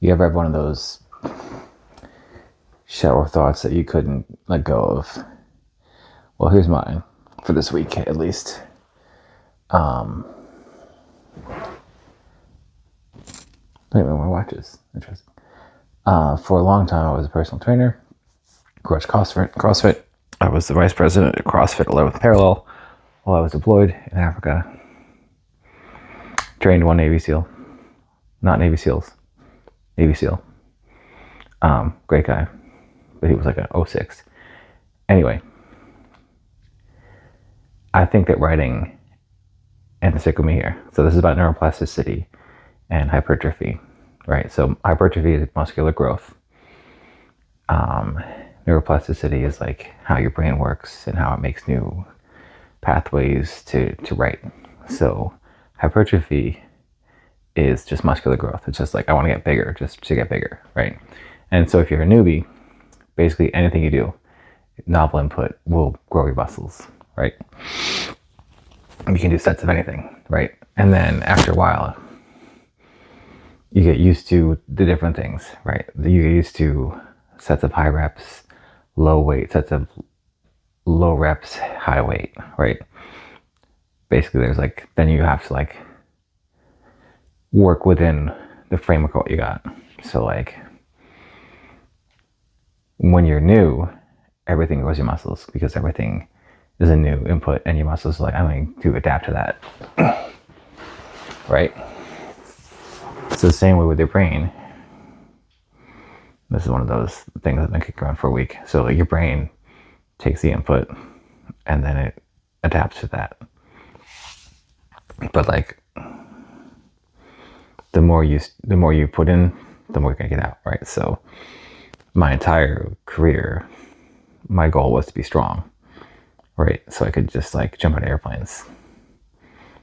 You ever have one of those shower thoughts that you couldn't let go of? Well, here's mine for this week, at least. Wait, my watch is interesting. For a long time, I was a personal trainer. Coached CrossFit. I was the vice president at CrossFit 11th Parallel while I was deployed in Africa. Trained one Navy SEAL. Not Navy SEALs. Navy SEAL. Great guy. But he was like an 06. Anyway. I think that writing, and stick with me here. So this is about neuroplasticity and hypertrophy, right? So hypertrophy is muscular growth. Neuroplasticity is like how your brain works and how it makes new pathways to write. So hypertrophy is just muscular growth. It's just like, I want to get bigger just to get bigger, right? And so if you're a newbie, basically anything you do, novel input will grow your muscles, right? You can do sets of anything, right? And then after a while, you get used to the different things, right? You get used to sets of high reps, low weight, sets of low reps, high weight, right? Basically, there's like, then you have to like work within the framework of what you got. So like, when you're new, everything grows your muscles because everything is a new input and your muscles are like, I'm going to adapt to that, right? So the same way with your brain. This is one of those things that I've been kicking around for a week. So like your brain takes the input and then it adapts to that. But like the more you put in, the more you're gonna get out, right? So my entire career, my goal was to be strong, right? So I could just like jump out of airplanes,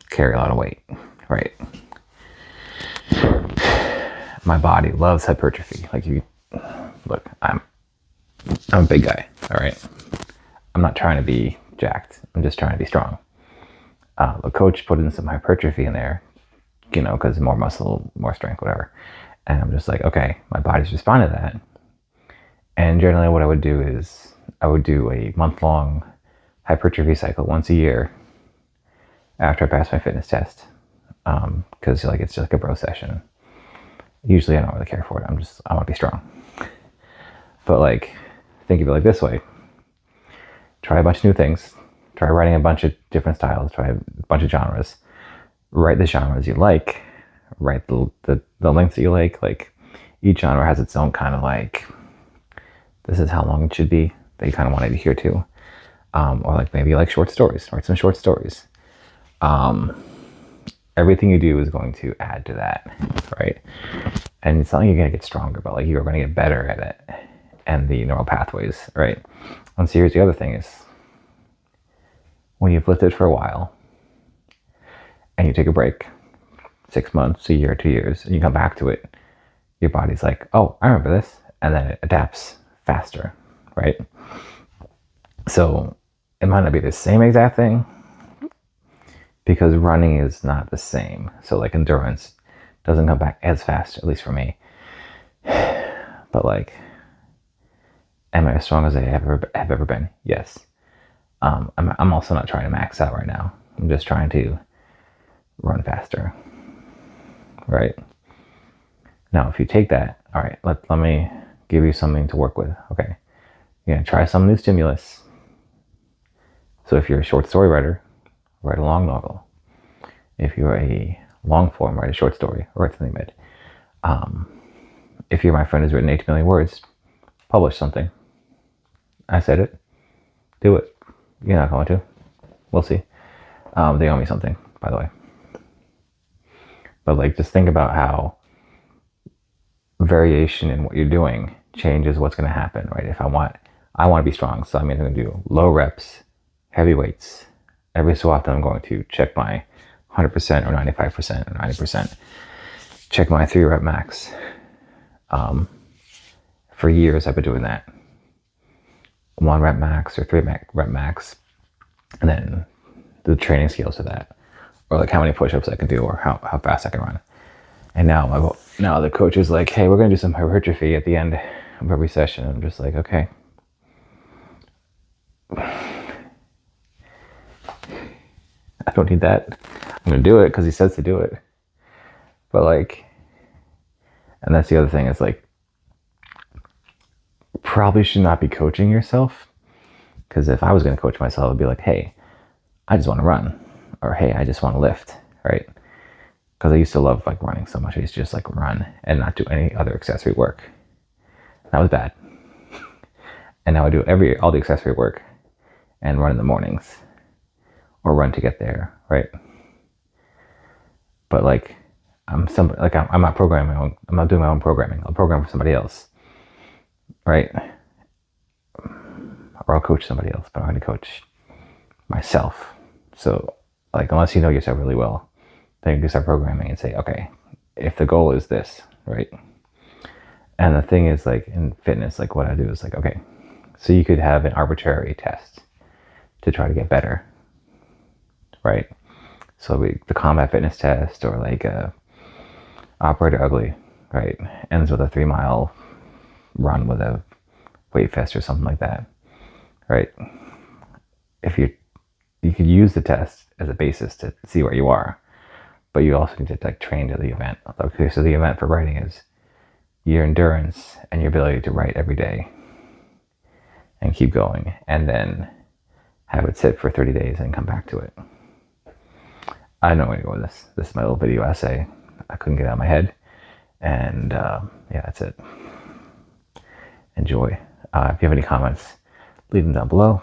carry a lot of weight, right? My body loves hypertrophy. Like you look, I'm a big guy, all right? I'm not trying to be jacked. I'm just trying to be strong. The coach put in some hypertrophy in there, you know, because more muscle, more strength, whatever. And I'm just like, okay, my body's responded to that. And generally what I would do is I would do a month-long hypertrophy cycle once a year after I pass my fitness test. Because like it's just like a bro session. Usually I don't really care for it. I want to be strong. But like, think of it like this way. Try a bunch of new things. Try writing a bunch of different styles. Try a bunch of genres. Write the genres you like. Write the lengths that you like. Like each genre has its own kind of like, this is how long it should be that you kind of want to adhere to. Or like maybe you like short stories. Write some short stories. Everything you do is going to add to that, right? And it's not like you're going to get stronger, but like you're going to get better at it and the neural pathways, right? And so here's the other thing is when you've lifted for a while and you take a break, 6 months, a year, 2 years, and you come back to it, your body's like, oh, I remember this. And then it adapts faster, right? So it might not be the same exact thing because running is not the same. So like endurance doesn't come back as fast, at least for me. But like, am I as strong as I have ever been? Yes. I'm also not trying to max out right now. I'm just trying to run faster, right? Now, if you take that, all right, let me give you something to work with. Okay, you're gonna try some new stimulus. So if you're a short story writer, write a long novel. If you're a long form, write a short story or write something mid. If you're my friend who's written 8 million words, publish something. I said it. Do it. You're not going to. We'll see. They owe me something, by the way. But like, just think about how variation in what you're doing changes what's going to happen, right? If I want to be strong, so I'm going to do low reps, heavy weights. Every so often, I'm going to check my 100% or 95% or 90%. Check my 3 rep max. For years, I've been doing that. 1 rep max or 3 rep max, and then the training scales of that, or like how many push-ups I can do or how fast I can run. And now Now the coach is like, hey, we're going to do some hypertrophy at the end of every session. I'm just like, okay. I don't need that. I'm going to do it because he says to do it. But like, and that's the other thing is like, probably should not be coaching yourself. Because if I was going to coach myself, I'd be like, hey, I just want to run. Or hey, I just want to lift, right? Because I used to love like running so much. I used to just like run and not do any other accessory work. That was bad. And now I do all the accessory work and run in the mornings or run to get there, right? But like, I'm not programming my own, I'm not doing my own programming. I'll program for somebody else, right? Or I'll coach somebody else, but I'm going to coach myself. So like, unless you know yourself really well, then you can start programming and say, okay, if the goal is this, right? And the thing is like in fitness, like what I do is like, okay, so you could have an arbitrary test to try to get better, right? So the combat fitness test or like a operator ugly, right? Ends with a 3-mile run with a weight vest or something like that, right? If you could use the test as a basis to see where you are, but you also need to like train to the event. Okay, so the event for writing is your endurance and your ability to write every day and keep going, and then have it sit for 30 days and come back to it. I don't know where to go with this. This is my little video essay. I couldn't get it out of my head. And yeah, that's it. Enjoy. If you have any comments, leave them down below.